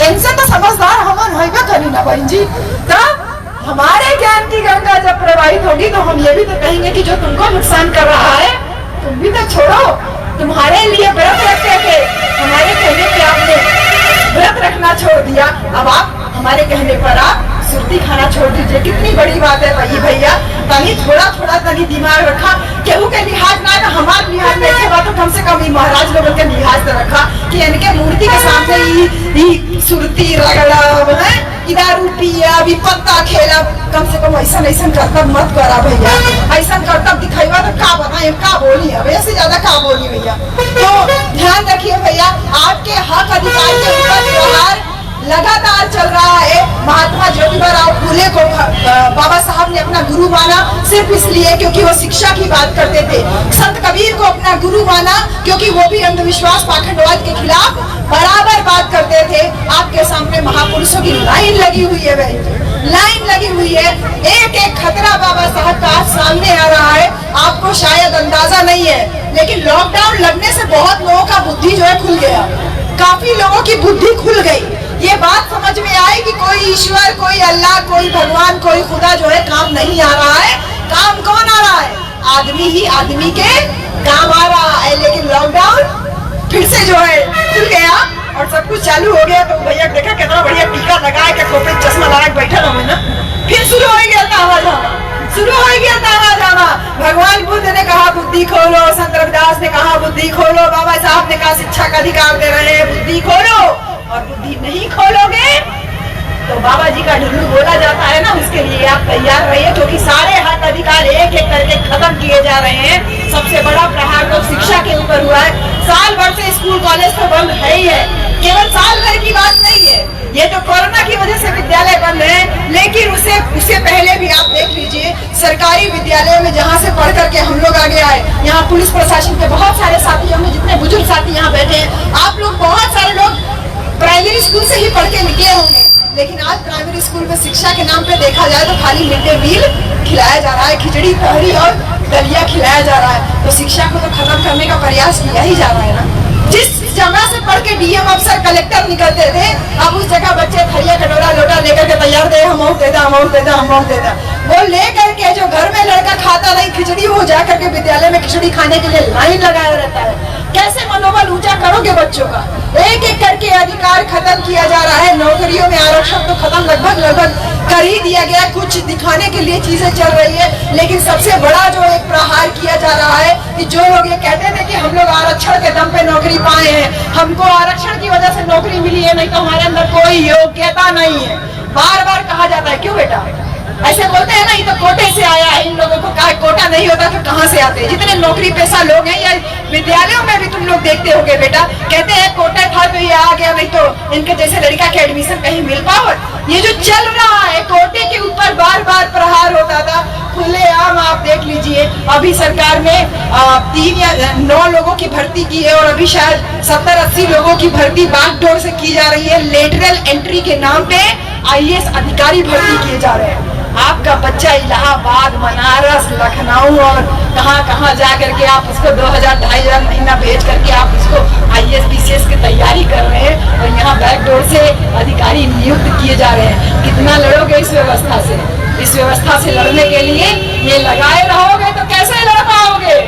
इनसे तो समझदार हम होगा करी ना बहन जी। तो हमारे ज्ञान की गंगा जब प्रवाहित होगी तो हम ये भी तो कहेंगे कि जो तुमको नुकसान कर रहा है तुम भी तो छोड़ो। तुम्हारे लिए व्रत रखते थे, हमारे कहने पे आपने व्रत रखना छोड़ दिया। अब आप हमारे कहने पर आप सुर्ती खाना छोड़ दीजिए। कितनी बड़ी बात है भाई भैया, तनी थोड़ा तनी दिमाग रखा, केहू के लिहाज ना तो हमारे लिहाज देखे बा तो कम से कम महाराज लोगों के लिहाज से रखा कि इनके मूर्ति के सामने ही सुरती रगड़ा है, दारू पिया, अभी पत्ता खेला, कम से कम ऐसा करतब मत करा भैया। ऐसा करतब दिखाईवा तो का बताए, का बोली है भैया, से ज्यादा का बोली भैया। तो ध्यान रखिए भैया, आपके हक अधिकार के ऊपर प्रहार लगातार चल रहा है। महात्मा ज्योतिबा फुले को बाबा साहब ने अपना गुरु माना सिर्फ इसलिए क्योंकि वो शिक्षा की बात करते थे। संत कबीर को अपना गुरु माना क्योंकि वो भी अंधविश्वास पाखंडवाद के खिलाफ बराबर बात करते थे। आपके सामने महापुरुषों की लाइन लगी हुई है भाई, लाइन लगी हुई है। एक एक खतरा बाबा साहब का सामने आ रहा है, आपको शायद अंदाजा नहीं है, लेकिन लॉकडाउन लगने से बहुत लोगों का बुद्धि जो है खुल गया, काफी लोगों की बुद्धि खुल गई। ये बात समझ में आई कि कोई ईश्वर, कोई अल्लाह, कोई भगवान, कोई खुदा जो है काम नहीं आ रहा है। काम कौन आ रहा है? आदमी ही आदमी के काम आ रहा है। लेकिन लॉकडाउन फिर से जो है खुल गया और सब कुछ चालू हो गया। तो भैया देखा कितना बढ़िया टीका लगा के खोपड़ी चश्मा लगा के बैठा रहो ना, फिर शुरू हो गया तावा जावा, शुरू हो गया तावा जावा। भगवान बुद्ध ने कहा बुद्धि खोलो, संत रविदास ने कहा बुद्धि खोलो, बाबा साहब ने कहा शिक्षा का अधिकार दे रहे हैं, बुद्धि खोलो। और बुद्धि नहीं खोलोगे तो बाबा जी का ढुल्लू बोला जाता है ना, उसके लिए आप तैयार रहिए, क्योंकि सारे हक अधिकार एक एक करके खत्म किए जा रहे हैं। सबसे बड़ा प्रहार तो शिक्षा के ऊपर हुआ है। साल भर से स्कूल कॉलेज तो बंद है ही है, केवल साल भर की बात नहीं है, ये तो कोरोना की वजह से विद्यालय बंद है। लेकिन उससे पहले भी आप देख लीजिए सरकारी विद्यालयों में जहाँ से पढ़ करके हम लोग आगे आए, यहाँ पुलिस प्रशासन के बहुत सारे साथी होंगे, जितने बुजुर्ग साथी यहाँ बैठे हैं, आप लोग बहुत सारे लोग प्राइमरी स्कूल से ही पढ़ के निकले होंगे। लेकिन आज प्राइमरी स्कूल में शिक्षा के नाम पे देखा जाए तो खाली मिड डे मील खिलाया जा रहा है, खिचड़ी तहरी और दलिया खिलाया जा रहा है। तो शिक्षा को तो खत्म करने का प्रयास किया ही जा रहा है ना। जिस जगह से पढ़ के डीएम अफसर कलेक्टर निकलते थे, अब उस जगह बच्चे थरिया कटोरा लोटा लेकर के तैयार दे, अमाउंट दे दा, अमाउंट दे दा, अमाउंट दे दा। वो लेकर के जो घर में लड़का खाता नहीं खिचड़ी, वो जाकर के विद्यालय में खिचड़ी खाने के लिए लाइन लगाया रहता है। कैसे मनोबल ऊंचा करोगे बच्चों का? एक एक करके अधिकार खत्म किया जा रहा है। नौकरियों में आरक्षण तो खत्म लगभग कर ही दिया गया, कुछ दिखाने के लिए चीजें चल रही है। लेकिन सबसे बड़ा जो एक प्रहार किया जा रहा है कि जो लोग ये कहते थे कि हम लोग आरक्षण के दम पे नौकरी पाए हैं, हमको आरक्षण की वजह से नौकरी मिली है, नहीं तो हमारे अंदर कोई योग्यता नहीं है, बार बार कहा जाता है। क्यों बेटा ऐसे बोलते हैं ना, ये तो कोटे से आया है, इन लोगों को कहा कोटा नहीं होता तो कहाँ से आते हैं? जितने नौकरी पेशा लोग हैं या विद्यालयों में भी तुम लोग देखते होगे बेटा, कहते हैं कोटा था तो ये आ गया, नहीं तो इनके जैसे लड़का के एडमिशन कहीं मिल पाओ। ये जो चल रहा है, कोटे के ऊपर बार बार प्रहार होता था, खुलेआम आप देख लीजिए। अभी सरकार ने 3 या 9 लोगों की भर्ती की है और अभी शायद 70-80 लोगों की भर्ती बागडोर से की जा रही है। लेटरल एंट्री के नाम पे IAS अधिकारी भर्ती किए जा रहे हैं। आपका बच्चा इलाहाबाद, बनारस, लखनऊ और कहाँ जा करके आप उसको 2000-2500 महीना भेज करके आप उसको IAS PCS की तैयारी कर रहे हैं और यहाँ बैकडोर से अधिकारी नियुक्त किए जा रहे हैं। कितना लड़ोगे इस व्यवस्था से? इस व्यवस्था से लड़ने के लिए ये लगाए रहोगे तो कैसे लड़ पाओगे?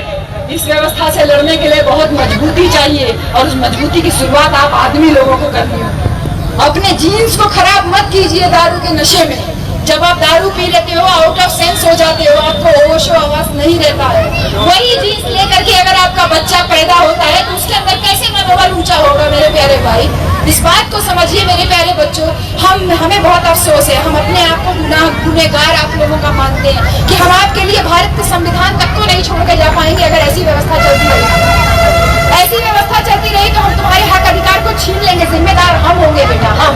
इस व्यवस्था से लड़ने के लिए बहुत मजबूती चाहिए और उस मजबूती की शुरुआत आप आदमी लोगों को करनी होगी। अपने जीन्स को खराब मत कीजिए दारू के नशे में। जब आप दारू पी लेते हो, आउट ऑफ सेंस हो जाते हो, आपको होश आवास नहीं रहता है। वही जीन्स लेकर के अगर आपका बच्चा पैदा होता है तो उसके अंदर कैसे मनोबल ऊंचा होगा मेरे प्यारे भाई? इस बात को समझिए मेरे प्यारे बच्चों। हमें बहुत अफसोस है, हम अपने आप को गुनहगार आप लोगों का मानते हैं कि हम आपके लिए भारत के संविधान तक को नहीं छोड़ कर जा पाएंगे। अगर ऐसी व्यवस्था चलती रही, ऐसी व्यवस्था चलती रही तो हम तुम्हारे हक अधिकार को छीन लेंगे। जिम्मेदार हम होंगे बेटा, हम,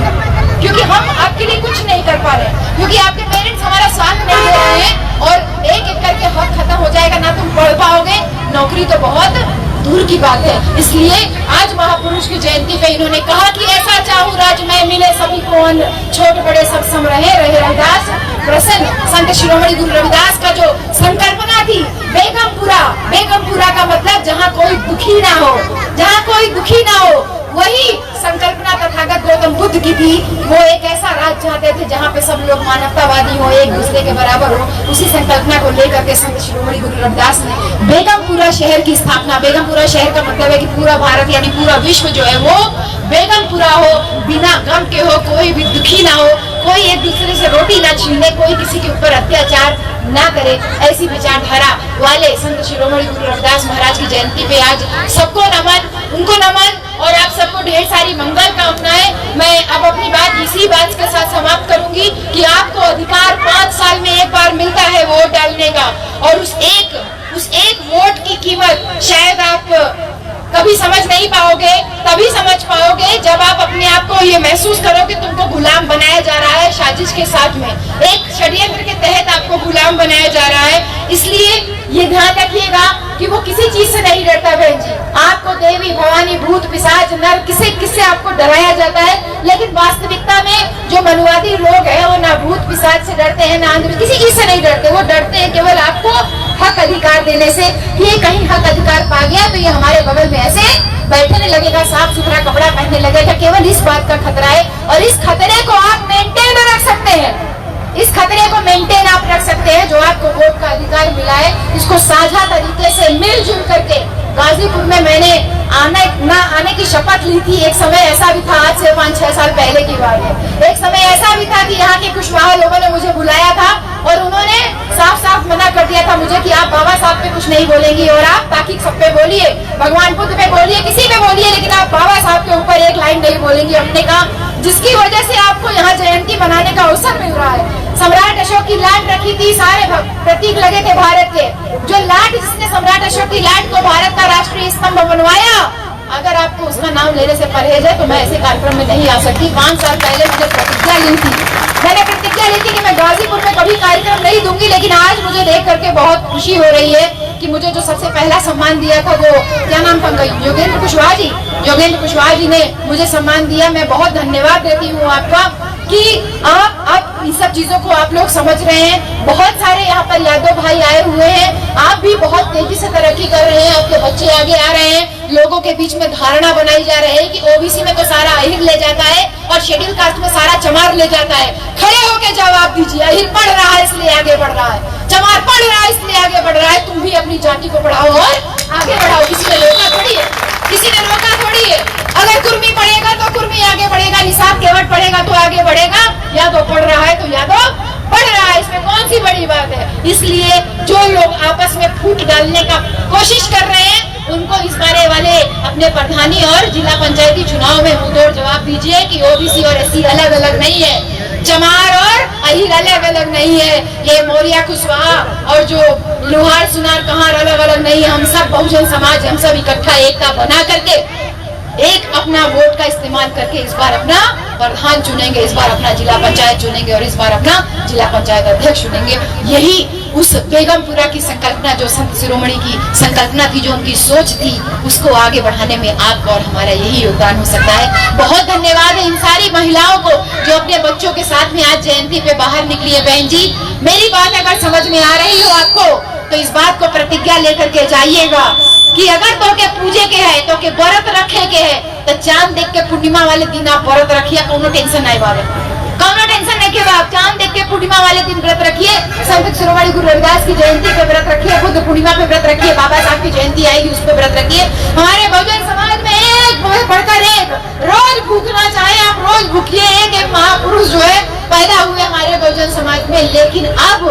क्योंकि हम आपके लिए कुछ नहीं कर पा रहे, क्योंकि आपके पेरेंट्स हमारा साथ नहीं दे रहे हैं और एक एक करके हक खत्म हो जाएगा, ना तुम पढ़ पाओगे, नौकरी तो बहुत दूर की बात है। इसलिए आज महापुरुष की जयंती पे इन्होंने कहा कि ऐसा चाहूं राज में मिले सभी को अन्न, छोट बड़े सब सम रहे रविदास प्रसन्न। संत शिरोमणि गुरु रविदास का जो संकल्पना थी, बेगमपुरा का मतलब जहाँ कोई दुखी ना हो, जहाँ कोई दुखी ना हो, वही संकल्पना तथागत गौतम बुद्ध की थी। वो एक ऐसा राज्य चाहते थे जहाँ पे सब लोग मानवतावादी हो, एक दूसरे के बराबर हो। उसी संकल्पना को लेकर के संत शिरोमणि गुरु रविदास ने बेगमपुरा शहर की स्थापना, बेगमपुरा शहर का मतलब है कि पूरा भारत यानी पूरा विश्व जो है वो बेगमपुरा हो, बिना गम के हो, कोई भी दुखी ना हो, कोई एक दूसरे से रोटी ना छीने, कोई किसी के ऊपर अत्याचार ना करे, ऐसी विचारधारा वाले संत शिरोमणि गुरु रविदास महाराज की जयंती पे आज सबको नमन, उनको नमन और आप सबको ढेर सारी मंगल कामनाएं। मैं अब अपनी बात इसी बात के साथ समाप्त करूंगी कि आपको अधिकार 5 साल में एक बार मिलता है वोट डालने का, और उस एक वोट की कीमत शायद आप कभी समझ नहीं पाओगे, तभी समझ पाओगे जब आप अपने आप को ये महसूस करो कि तुमको गुलाम बनाया जा रहा है साजिश के साथ में, एक षड्यंत्र के तहत आपको गुलाम बनाया जा रहा है। इसलिए ये ध्यान रखिएगा कि वो किसी चीज से नहीं डरता बहन जी। आपको देवी भवानी भूत पिशाच नर किससे आपको डराया जाता है, लेकिन वास्तविकता में जो मनुवादी लोग हैं वो ना भूत पिशाच से डरते हैं, ना किसी चीज से नहीं डरते। वो डरते हैं केवल आपको हक अधिकार देने से। ये कहीं हक अधिकार पा गया तो ये हमारे बगल में ऐसे बैठने लगेगा, साफ सुथरा कपड़ा पहनने लगेगा, केवल इस बात का खतरा है। और इस खतरे को आप मेंटेन रख सकते हैं, इस खतरे को मेंटेन आप रख सकते हैं जो आपको वोट का अधिकार मिला है। इसको साझा तरीके से मिलजुल करके, गाजीपुर में मैंने आने की शपथ ली थी। एक समय ऐसा भी था, आज से 5-6 साल पहले की बात है, एक समय ऐसा भी था कि यहाँ के कुशवाहा लोगों ने मुझे बुलाया था और उन्होंने साफ साफ मना कर दिया था मुझे कि आप बाबा साहब पे कुछ नहीं बोलेंगी और आप बाकी सब पे बोलिए, भगवान बुद्ध पे बोलिए, किसी पे बोलिए, लेकिन आप बाबा साहब के ऊपर एक लाइन नहीं बोलेंगी। हमने कहा जिसकी वजह से आपको यहाँ जयंती मनाने का अवसर मिल रहा है। सम्राट अशोक की लाट रखी थी, सारे प्रतीक लगे थे भारत के। जो लाट, जिसने सम्राट अशोक की लाट को भारत का राष्ट्रीय स्तंभ बनवाया, अगर आपको उसका नाम लेने से परहेज है तो मैं ऐसे कार्यक्रम में नहीं आ सकती। 5 साल पहले मुझे प्रतिज्ञा ली थी, मैंने प्रतिज्ञा ली थी कि मैं गाजीपुर में कभी कार्यक्रम नहीं दूंगी, लेकिन आज मुझे देख करके बहुत खुशी हो रही है कि मुझे जो सबसे पहला सम्मान दिया था वो क्या नाम था, योगेंद्र कुशवाहा जी ने मुझे सम्मान दिया। मैं बहुत धन्यवाद देती हूँ आपका कि आप इन सब चीजों को आप लोग समझ रहे हैं। बहुत सारे यहाँ पर यादव भाई आए हुए हैं, आप भी बहुत तेजी से तरक्की कर रहे हैं, आपके बच्चे आगे आ रहे हैं। लोगों के बीच में धारणा बनाई जा रही है कि ओबीसी में तो सारा अहिर ले जाता है और शेड्यूल कास्ट में सारा चमार ले जाता है। खड़े होकर जवाब दीजिए, अहिर पढ़ रहा है इसलिए आगे बढ़ रहा है, चमार पढ़ रहा है इसलिए आगे बढ़ रहा है। तुम भी अपनी जाति को पढ़ाओ और आगे बढ़ाओ, किसी ने रोका थोड़ी है, किसी ने रोका थोड़ी है। अगर कुर्मी पढ़ेगा तो कुर्मी आगे बढ़ेगा, निसाब केवट पढ़ेगा तो आगे बढ़ेगा, यादव पढ़ रहा है तो यादव बढ़ रहा है, इसमें कौन सी बड़ी बात है। इसलिए जो लोग आपस में फूट डालने का कोशिश कर रहे हैं उनको इस बारे वाले अपने प्रधानी और जिला पंचायती चुनाव में मुंहतोड़ जवाब दीजिए कि ओबीसी और एससी अलग अलग नहीं है, चमार और अहिर अलग अलग नहीं है, ये मौर्या कुशवाहा और जो लोहार सुनार कहार अलग अलग नहीं है। हम सब बहुजन समाज, हम सब इकट्ठा एकता बना करके एक अपना वोट का इस्तेमाल करके इस बार अपना प्रधान चुनेंगे, इस बार अपना जिला पंचायत चुनेंगे और इस बार अपना जिला पंचायत अध्यक्ष चुनेंगे। यही उस बेगमपुरा की संकल्पना, जो संत शिरोमणि की संकल्पना थी, जो उनकी सोच थी, उसको आगे बढ़ाने में आपका और हमारा यही योगदान हो सकता है। बहुत धन्यवाद है इन सारी महिलाओं को जो अपने बच्चों के साथ में आज जयंती पे बाहर निकली है। बहन जी, मेरी बात अगर समझ में आ रही हो आपको तो इस बात को प्रतिज्ञा लेकर के जाइएगा कि अगर तो के पूजे के है तो के व्रत रखे के है तो चांद देख के पूर्णिमा वाले दिन आप व्रत रखिए, कोनो टेंशन नहीं बाबे, कोनो टेंशन नहीं के आप चांद देख के पूर्णिमा वाले दिन व्रत रखिए। संत शिरोमणि गुरु रविदास की जयंती पे व्रत रखिए, बुद्ध पूर्णिमा पे व्रत रखिए, बाबा साहब की जयंती आएगी उस पे व्रत रखिए। हमारे बहुजन समाज में एक बढ़कर एक रोज भूखना चाहे आप रोज भूखिए। एक महापुरुष जो है पैदा हुए हमारे बहुजन समाज में, लेकिन अब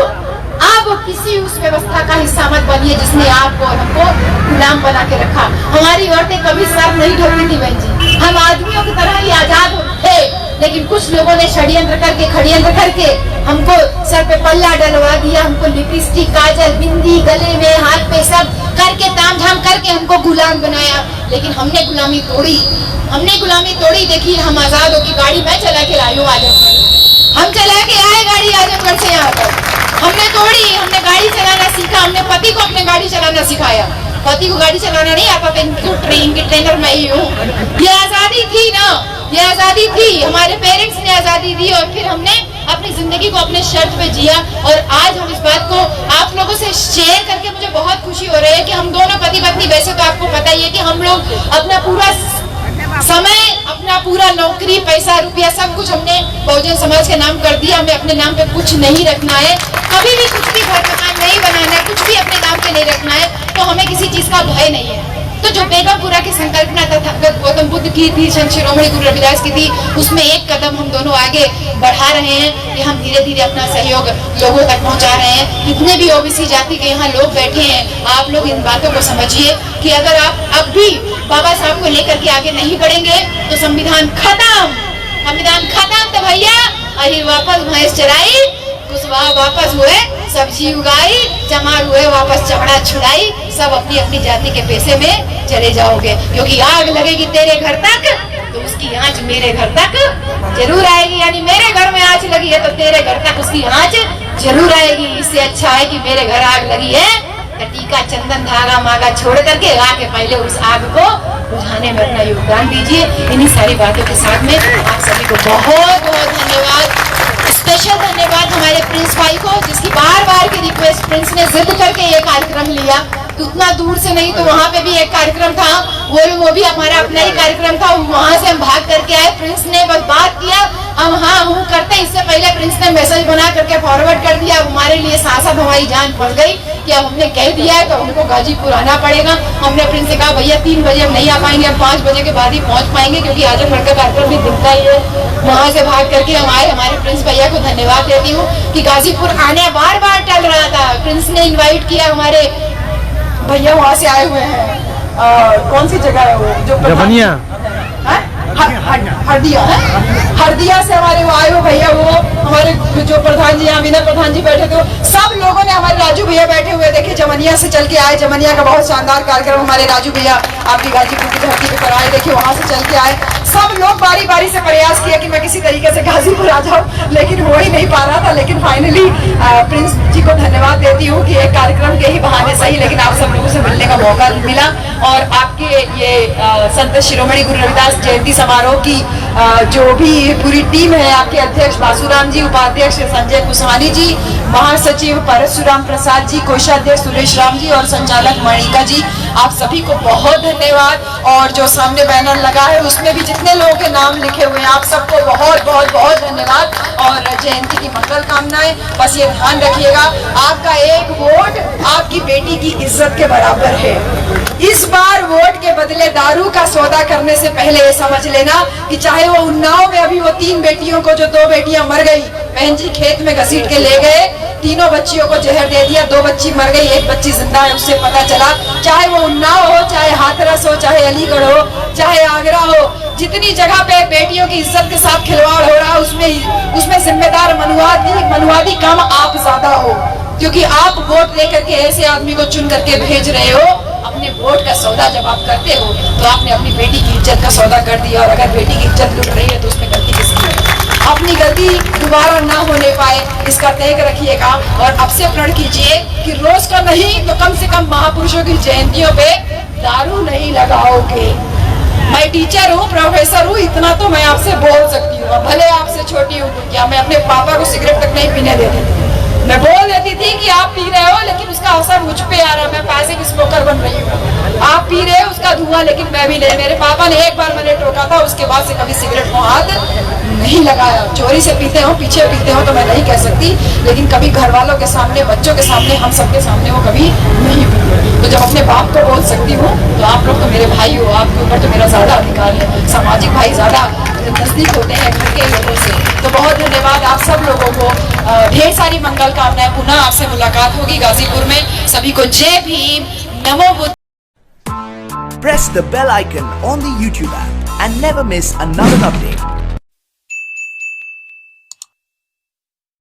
किसी उस व्यवस्था का हिस्सा मत बनिए जिसने आपको और हमको गुलाम बना के रखा। हमारी औरतें कभी सर नहीं ढकती थी बहन जी, हम आदमियों की तरह ही आजाद थे, लेकिन कुछ लोगों ने षड्यंत्र करके हमको सर पे पल्ला डलवा दिया, हमको लिपस्टिक, काजल, बिंदी, गले में, हाथ पे सब करके तामझाम करके हमको गुलाम बनाया। लेकिन हमने गुलामी तोड़ी। देखिए हम आजाद होगी, गाड़ी मैं चला के लाई हूँ आजमगढ़, हम चला के आए गाड़ी आजमगढ़ से यहाँ पर, हमने तोड़ी, हमने गाड़ी चलाना सीखा, हमने पति को अपने गाड़ी चलाना सिखाया। पति को गाड़ी चलाना नहीं आता था, इनको ट्रेन की ट्रेनर मैं ही हूँ। ये आजादी थी ना, ये आजादी थी, हमारे पेरेंट्स ने आजादी दी और फिर हमने अपनी जिंदगी को अपने शर्त पे जिया। और आज हम इस बात को आप लोगों से शेयर करके मुझे बहुत खुशी हो रही है कि हम दोनों पति पत्नी, वैसे तो आपको पता ही है कि हम लोग अपना पूरा समय अपना पूरा नौकरी पैसा रुपया सब कुछ हमने बहुजन समाज के नाम कर दिया। हमें अपने नाम पे कुछ नहीं रखना है, कभी भी कुछ भी घर मकान नहीं बनाना है, कुछ भी अपने नाम पे नहीं रखना है। तो हमें किसी चीज का भय नहीं है। तो जो बेगमपुरा की संकल्पना तथागत गौतम बुद्ध की थी, संत शिरोमणि गुरु रविदास की थी, उसमें एक कदम हम दोनों आगे बढ़ा रहे हैं कि हम धीरे धीरे अपना सहयोग लोगों तक पहुंचा रहे हैं। जितने भी ओबीसी जाति के यहाँ लोग बैठे हैं, आप लोग इन बातों को समझिए कि अगर आप अब भी बाबा साहब को लेकर के आगे नहीं बढ़ेंगे तो संविधान खत्म। संविधान खत्म तो भैया अहिर वापस भैंस चराई, कुशवाहा वापस हुए सब्जी उगाई, चमार हुए वापस चमड़ा छुड़ाई, सब अपनी अपनी जाति के पैसे में चले जाओगे। क्योंकि आग लगेगी तेरे घर तक तो उसकी आंच मेरे घर तक जरूर आएगी। यानी मेरे घर में आंच लगी है तो तेरे घर तक उसकी आंच जरूर आएगी। इससे अच्छा है कि मेरे घर आग लगी है तो टीका चंदन धागा मागा छोड़ करके आके पहले उस आग को बुझाने में अपना योगदान दीजिए। इन्हीं सारी बातों के साथ में आप सभी को बहुत बहुत धन्यवाद। स्पेशल धन्यवाद हमारे प्रिंस भाई को, जिसकी बार बार की रिक्वेस्ट प्रिंस ने जिद करके ये कार्यक्रम लिया। तो उतना दूर से नहीं तो वहाँ पे भी एक कार्यक्रम था, वो भी हमारा अपना ही कार्यक्रम था, वहाँ से हम भाग करके आए। प्रिंस ने बस बात किया, हम हाँ हूँ करते। इससे पहले प्रिंस ने मैसेज बना करके फॉरवर्ड कर दिया। हमारे लिए सांसद हमारी जान पड़ गई कि अब हमने कह दिया है तो हमको गाजीपुर आना पड़ेगा। हमने प्रिंस से कहा भैया 3 बजे हम नहीं आ पाएंगे, हम 5 बजे के बाद ही पहुँच पाएंगे क्योंकि आजमगढ़ का कार्यक्रम भी दिखता ही है। वहाँ से भाग करके हम आए। हमारे प्रिंस भैया को धन्यवाद देती हूँ कि गाजीपुर आने बार बार टल रहा था। प्रिंस ने इन्वाइट किया, हमारे भैया वहाँ से आए हुए हैं। कौन सी जगह है वो जो जमनिया हरदिया है, हरदिया से हमारे वो आए हुए भैया, वो हमारे जो प्रधान जी विनय प्रधान जी बैठे थे, सब लोगों ने, हमारे राजू भैया बैठे हुए देखिए जमनिया से चल के आए। जमनिया का बहुत शानदार कार्यक्रम हमारे राजू भैया आपकी गाजीपुर की धरती पे कराए, देखिए वहाँ से चल के आए। सब लोग बारी बारी से प्रयास किया कि मैं किसी तरीके से गाजीपुर आ जाऊँ, लेकिन हो ही नहीं पा रहा था। लेकिन फाइनली प्रिंस जी को धन्यवाद देती हूँ कि एक कार्यक्रम के ही बहाने सही लेकिन आप सब लोगों से मिलने का मौका मिला। और आपके ये संत शिरोमणि गुरु रविदास जयंती समारोह की जो भी पूरी टीम है, आपके अध्यक्ष बासुराम जी, उपाध्यक्ष संजय कुशवानी जी, महासचिव परशुराम प्रसाद जी, कोषाध्यक्ष सुरेश राम जी और संचालक मणिका जी, आप सभी को बहुत धन्यवाद। और जो सामने बैनर लगा है उसमें भी जितने लोगों के नाम लिखे हुए हैं, आप सबको बहुत बहुत बहुत धन्यवाद और जयंती की मंगल कामनाएं। बस ये ध्यान रखिएगा, आपका एक वोट आपकी बेटी की इज्जत के बराबर है। इस बार वोट के बदले दारू का सौदा करने से पहले ये समझ लेना कि चाहे वो उन्नाव में अभी वो 3 बेटियों को, जो 2 बेटियां मर गई, बहन जी खेत में घसीट के ले गए, तीनों बच्चियों को जहर दे दिया, 2 बच्ची मर गई, 1 बच्ची जिंदा है, उससे पता चला। चाहे वो उन्नाव हो, चाहे हाथरस हो, चाहे अलीगढ़ हो, चाहे आगरा हो, जितनी जगह पे बेटियों की इज्जत के साथ खिलवाड़ हो रहा है उसमें जिम्मेदार मनुवादी काम आप ज्यादा हो, क्योंकि आप वोट लेकर के ऐसे आदमी को चुन करके भेज रहे हो। अपने वोट का सौदा जब आप करते हो तो आपने अपनी बेटी की इज्जत का सौदा कर दिया। और अगर बेटी की इज्जत लुट रही है तो उसमें गलती किसकी है? अपनी गलती दोबारा ना होने पाए इसका त्याग रखिएगा। और अब से प्रण कीजिए कि रोज का नहीं तो कम से कम महापुरुषों की जयंतियों पे दारू नहीं लगाओगे। मैं टीचर हूँ, प्रोफेसर हूँ, इतना तो मैं आपसे बोल सकती हूँ, भले आपसे छोटी हूँ। क्या मैं अपने पापा को सिगरेट तक नहीं पीने देती थी? मैं बोल देती थी कि आप पी रहे हो लेकिन उसका असर मुझ पे आ रहा है, मैं पैसे की स्मोकर बन रही हूँ। आप पी रहे हो उसका धुआं, लेकिन मैं भी नहीं। मेरे पापा ने एक बार मैंने टोका था, उसके बाद से कभी सिगरेट को हाथ नहीं लगाया। चोरी से पीते हो, पीछे पीते हो तो मैं नहीं कह सकती, लेकिन कभी घर वालों के सामने, बच्चों के सामने, हम सबके सामने वो कभी नहीं पीते। तो जब अपने बाप को बोल सकती हूँ तो आप लोग तो मेरे भाई हो, आपके ऊपर तो मेरा ज्यादा अधिकार है। सामाजिक भाई ज्यादा नजदीक होते हैं घर के लोगों से। तो बहुत धन्यवाद आप सब लोगों को, ढेर सारी मंगल कामनाएं। पुनः आपसे मुलाकात होगी गाजीपुर में। सभी को जय भीम, नमो Buddha. Press the bell icon on the YouTube app and never miss another update.